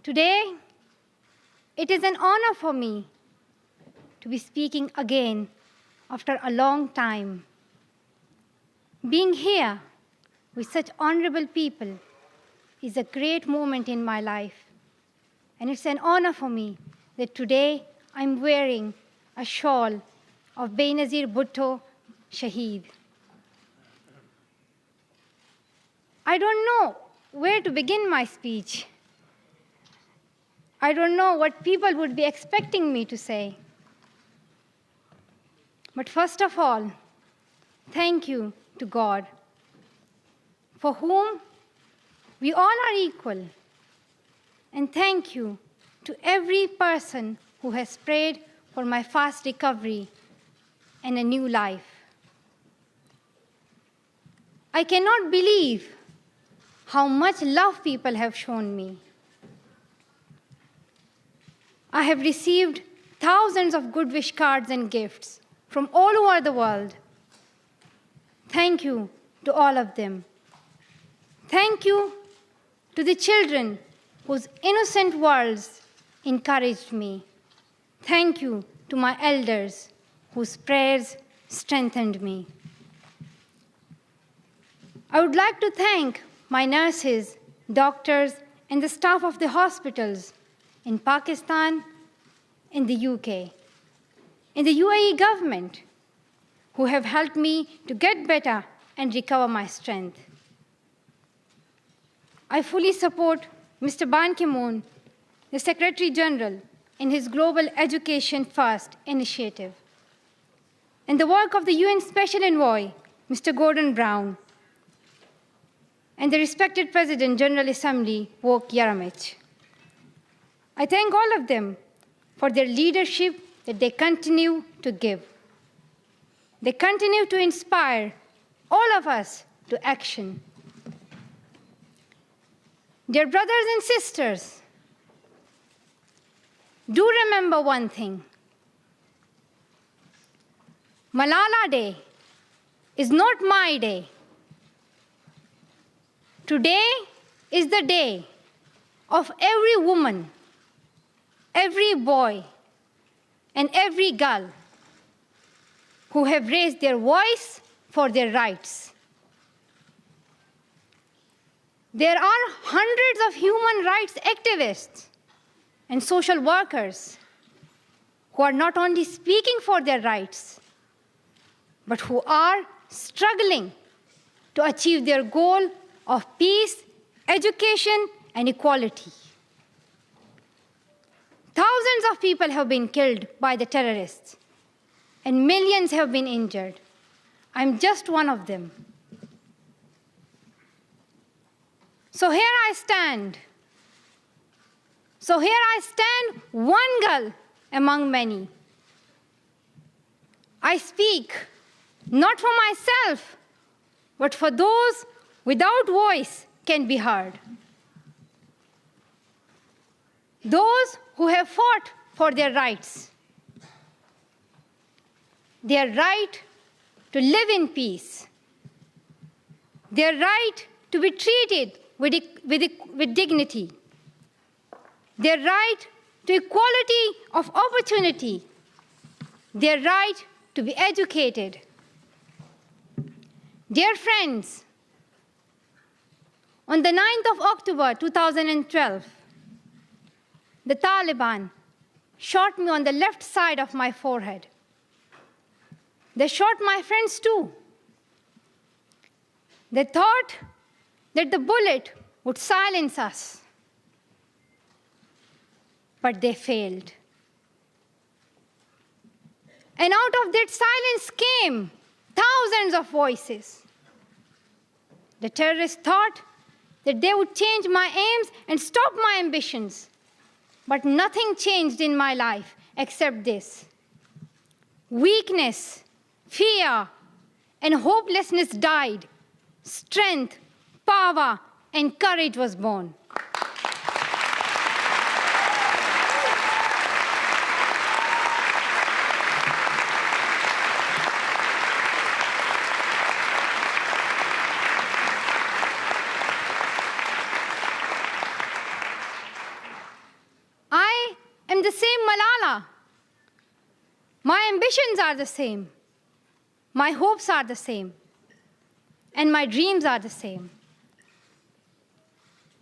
Today, it is an honor for me to be speaking again after a long time. Being here with such honorable people is a great moment in my life, and it's an honor for me that today I'm wearing a shawl of Benazir Bhutto Shaheed. I don't know where to begin my speech. I don't know what people would be expecting me to say. But first of all, thank you to God, for whom we all are equal. And thank you to every person who has prayed for my fast recovery and a new life. I cannot believe how much love people have shown me. I have received thousands of good wish cards and gifts from all over the world. Thank you to all of them. Thank you to the children whose innocent words encouraged me. Thank you to my elders whose prayers strengthened me. I would like to thank my nurses, doctors, and the staff of the hospitals in Pakistan, in the UK, in the UAE government, who have helped me to get better and recover my strength. I fully support Mr. Ban Ki-moon, the Secretary General, in his Global Education First initiative, and the work of the UN Special Envoy, Mr. Gordon Brown, and the respected President, General Assembly, Wok Yaramich. I thank all of them for their leadership that they continue to give. They continue to inspire all of us to action. Dear brothers and sisters, do remember one thing. Malala Day is not my day. Today is the day of every woman, every boy, and every girl who have raised their voice for their rights. There are hundreds of human rights activists and social workers who are not only speaking for their rights, but who are struggling to achieve their goal of peace, education, and equality. Thousands of people have been killed by the terrorists, and millions have been injured. I'm just one of them. So here I stand. One girl among many. I speak not for myself, but for those without voice can be heard. Those who have fought for their rights. Their right to live in peace. Their right to be treated with dignity. Their right to equality of opportunity. Their right to be educated. Dear friends, on the 9th of October 2012, the Taliban shot me on the left side of my forehead. They shot my friends too. They thought that the bullet would silence us, but they failed. And out of that silence came thousands of voices. The terrorists thought that they would change my aims and stop my ambitions. But nothing changed in my life except this. Weakness, fear, and hopelessness died. Strength, power, and courage was born. Malala, my ambitions are the same, my hopes are the same, and my dreams are the same.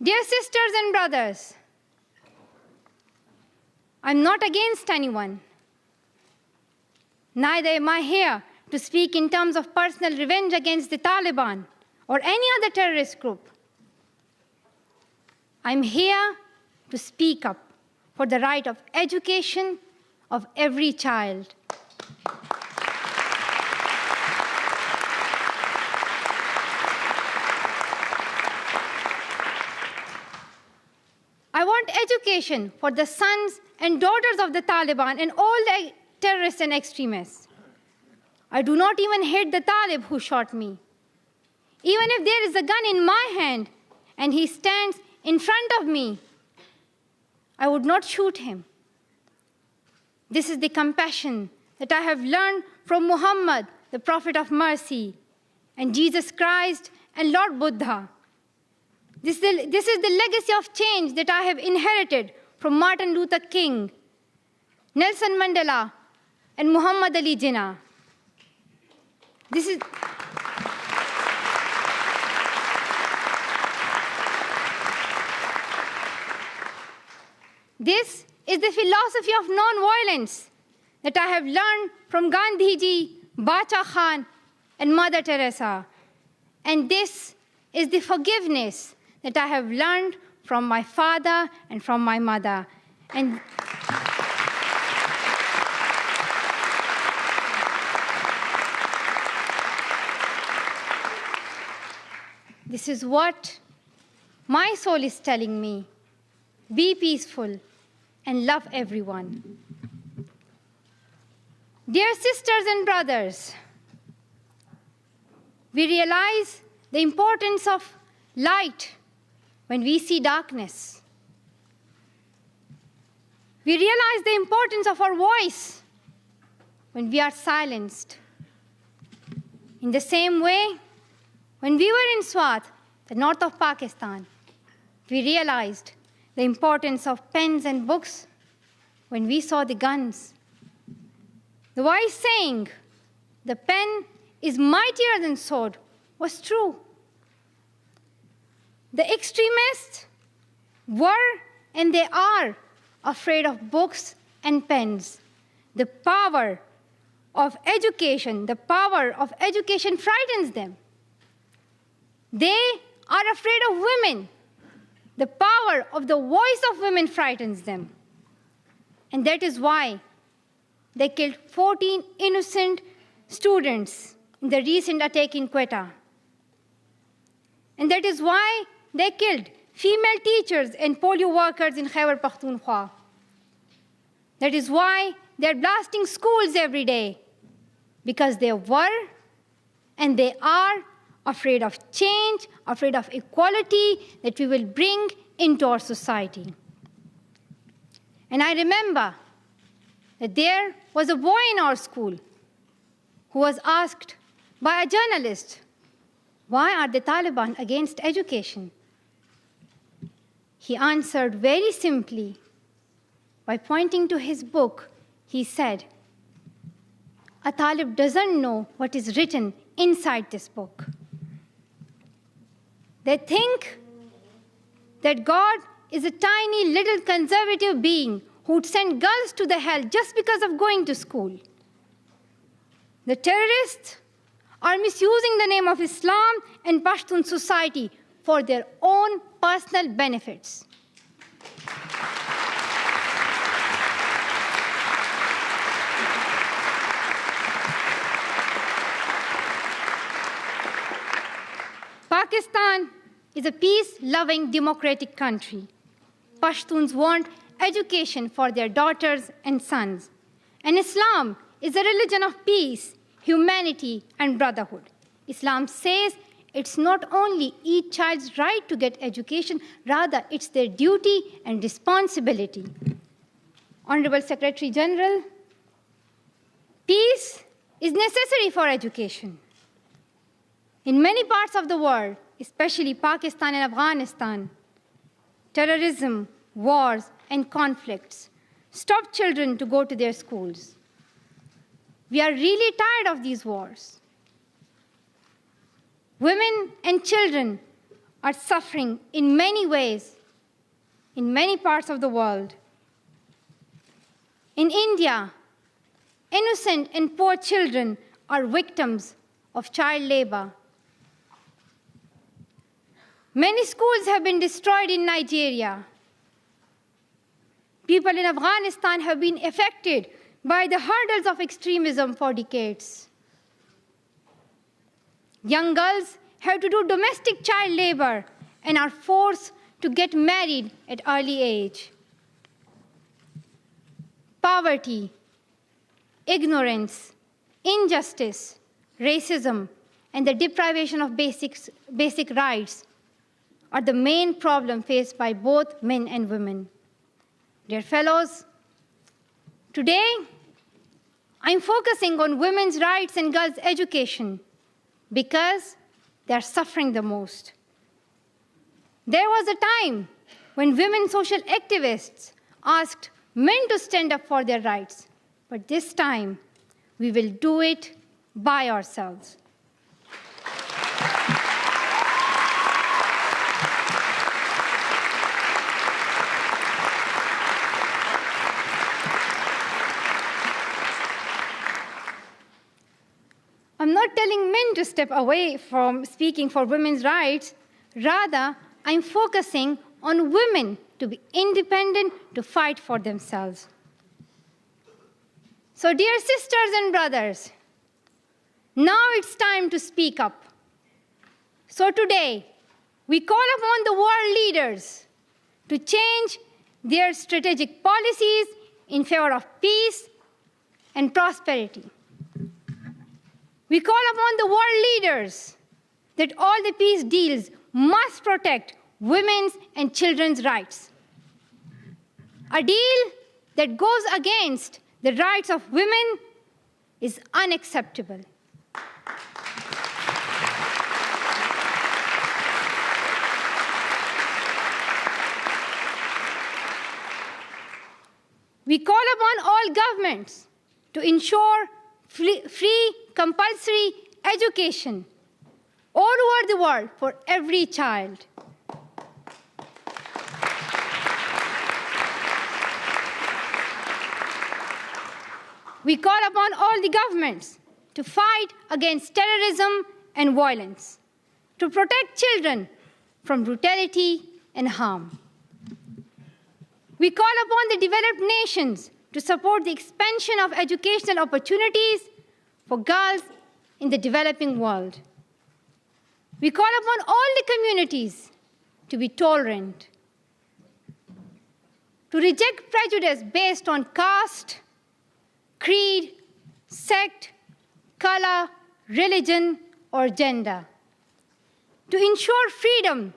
Dear sisters and brothers, I'm not against anyone. Neither am I here to speak in terms of personal revenge against the Taliban or any other terrorist group. I'm here to speak up for the right of education of every child. I want education for the sons and daughters of the Taliban and all the terrorists and extremists. I do not even hate the Talib who shot me. Even if there is a gun in my hand and he stands in front of me, I would not shoot him. This is the compassion that I have learned from Muhammad, the Prophet of mercy, and Jesus Christ and Lord Buddha. This is the legacy of change that I have inherited from Martin Luther King, Nelson Mandela, and Muhammad Ali Jinnah. This is the philosophy of non-violence that I have learned from Gandhiji, Bacha Khan, and Mother Teresa. And this is the forgiveness that I have learned from my father and from my mother. And this is what my soul is telling me. Be peaceful and love everyone. Dear sisters and brothers, we realize the importance of light when we see darkness. We realize the importance of our voice when we are silenced. In the same way, when we were in Swat, the north of Pakistan, we realized the importance of pens and books when we saw the guns. The wise saying, "The pen is mightier than sword," was true. The extremists were and they are afraid of books and pens. The power of education frightens them. They are afraid of women. The power of the voice of women frightens them. And that is why they killed 14 innocent students in the recent attack in Quetta. And that is why they killed female teachers and polio workers in Khyber Pakhtunkhwa. That is why they're blasting schools every day, because they were and they are afraid of change, afraid of equality that we will bring into our society. And I remember that there was a boy in our school who was asked by a journalist, "Why are the Taliban against education?" He answered very simply by pointing to his book. He said, "A Talib doesn't know what is written inside this book." They think that God is a tiny little conservative being who would send girls to the hell just because of going to school. The terrorists are misusing the name of Islam and Pashtun society for their own personal benefits. Pakistan is a peace-loving, democratic country. Pashtuns want education for their daughters and sons. And Islam is a religion of peace, humanity, and brotherhood. Islam says it's not only each child's right to get education, rather it's their duty and responsibility. Honorable Secretary General, peace is necessary for education. In many parts of the world, especially Pakistan and Afghanistan, terrorism, wars, and conflicts stop children to go to their schools. We are really tired of these wars. Women and children are suffering in many ways in many parts of the world. In India, innocent and poor children are victims of child labor. Many schools have been destroyed in Nigeria. People in Afghanistan have been affected by the hurdles of extremism for decades. Young girls have to do domestic child labor and are forced to get married at early age. Poverty, ignorance, injustice, racism, and the deprivation of basic rights are the main problem faced by both men and women. Dear fellows, today I'm focusing on women's rights and girls' education because they're suffering the most. There was a time when women social activists asked men to stand up for their rights, but this time we will do it by ourselves. I'm not telling men to step away from speaking for women's rights. Rather, I'm focusing on women to be independent, to fight for themselves. So, dear sisters and brothers, now it's time to speak up. So today, we call upon the world leaders to change their strategic policies in favor of peace and prosperity. We call upon the world leaders that all the peace deals must protect women's and children's rights. A deal that goes against the rights of women is unacceptable. We call upon all governments to ensure free, compulsory education all over the world for every child. We call upon all the governments to fight against terrorism and violence, to protect children from brutality and harm. We call upon the developed nations to support the expansion of educational opportunities for girls in the developing world. We call upon all the communities to be tolerant, to reject prejudice based on caste, creed, sect, color, religion, or gender, to ensure freedom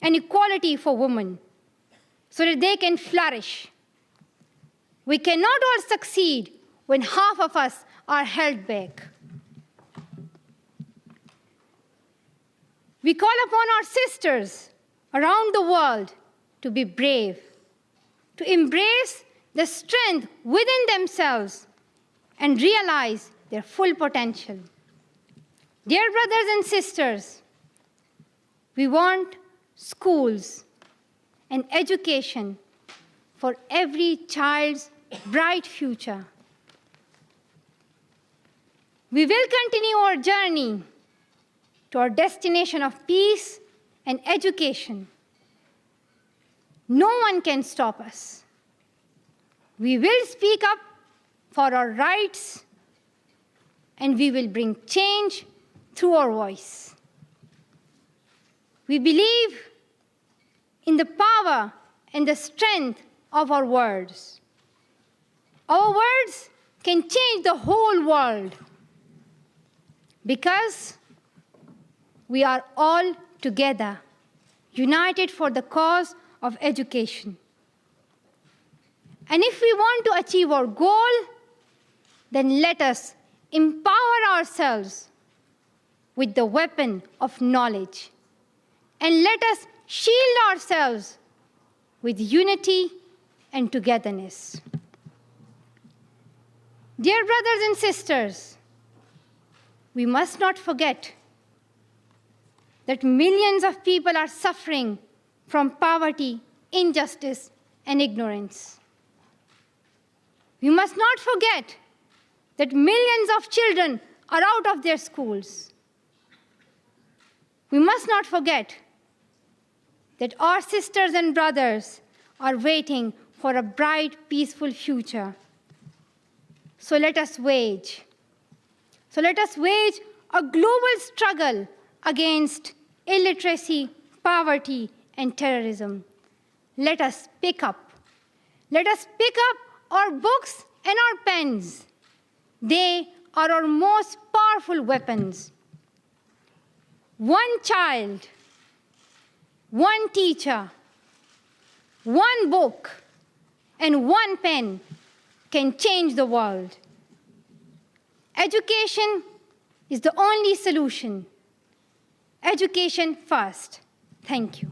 and equality for women so that they can flourish. We cannot all succeed when half of us are held back. We call upon our sisters around the world to be brave, to embrace the strength within themselves and realize their full potential. Dear brothers and sisters, we want schools and education for every child's bright future. We will continue our journey to our destination of peace and education. No one can stop us. We will speak up for our rights, and we will bring change through our voice. We believe in the power and the strength of our words. Our words can change the whole world because we are all together, united for the cause of education. And if we want to achieve our goal, then let us empower ourselves with the weapon of knowledge. And let us shield ourselves with unity and togetherness. Dear brothers and sisters, we must not forget that millions of people are suffering from poverty, injustice, and ignorance. We must not forget that millions of children are out of their schools. We must not forget that our sisters and brothers are waiting for a bright, peaceful future. So let us wage a global struggle against illiteracy, poverty, and terrorism. Let us pick up our books and our pens. They are our most powerful weapons. One child, one teacher, one book, and one pen can change the world. Education is the only solution. Education first. Thank you.